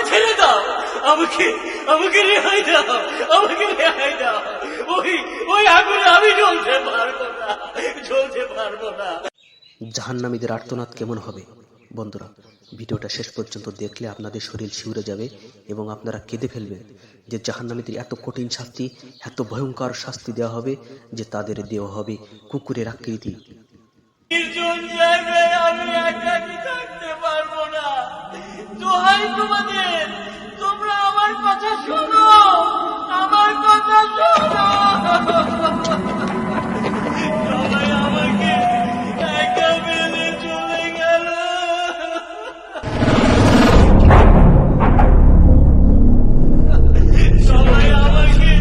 ছেড়ে দাও, আমাকে আমাকে রেহাই দাও, আমাকে রেহাই দাও। ওই ওই আগুনে আমি জ্বলতে পারবো না, জ্বলতে পারবো না। জাহান্নামীদের আর্তনাদ কেমন হবে বন্ধুরা, ভিডিওটা শেষ পর্যন্ত দেখলে আপনাদের শরীর শিউরে যাবে এবং আপনারা কেঁদে ফেলবেন যে জাহান্নামীদের এত কঠিন শাস্তি, এত ভয়ঙ্কর শাস্তি দেওয়া হবে যে তাদের দেওয়া হবে কুকুরের আকৃতি। নির্জন জায়গায় আমি একাকী থাকতে পারবো না। দোহাই তোমাদের, তোমরা আমার কথা শোনো, আমার কথা শোনো। সবাই আমাকে একা ফেলে চলে গেল। সবাই আমাকে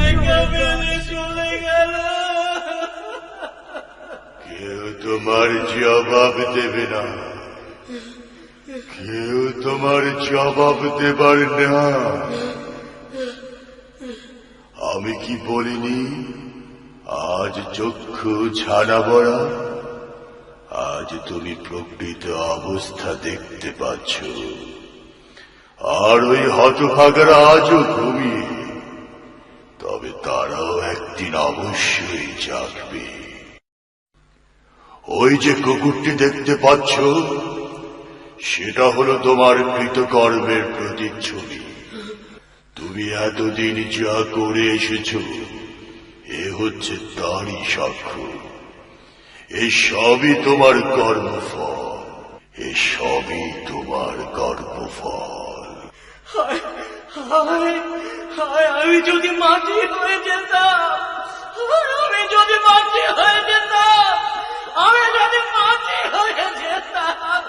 একা ফেলে চলে গেল। কেউ তোমার জবাব দেবে না, কেউ তোমার জবাব দেবার না। আমি কি বলিনি আজ চক্ষু ছানা বড়া? আজ তুমি প্রকৃত অবস্থা দেখতে পাচ্ছ, আর ওই হতভাগারা আজও ঘুমিয়ে, তবে তারাও একদিন অবশ্যই জাগবে। ওই যে কুকুরটি দেখতে পাচ্ছ, সেটা হলো তোমার কৃতকর্মের প্রতিচ্ছবি। তুমি এতদিন যা করে এসেছ, এ হচ্ছে তারই সাক্ষ্য। এ সবই তোমার কর্মফল, এ সবই তোমার কর্মফল। হায় হায় হায়, আমি যদি মাটি হয়ে যেতাম, আমি যদি মাটি হয়ে যেতাম, আমি যদি মাটি হয়ে যেতাম।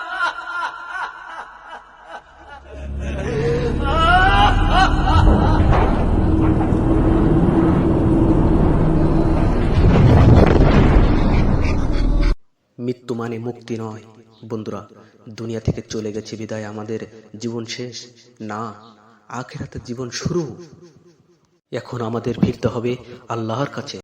মৃত্যু মানে মুক্তি নয় বন্ধুরা, দুনিয়া থেকে চলে গেছে বিদায় আমাদের জীবন শেষ না, আখিরাতের জীবন শুরু। এখন আমাদের ফিরতে হবে আল্লাহর কাছে।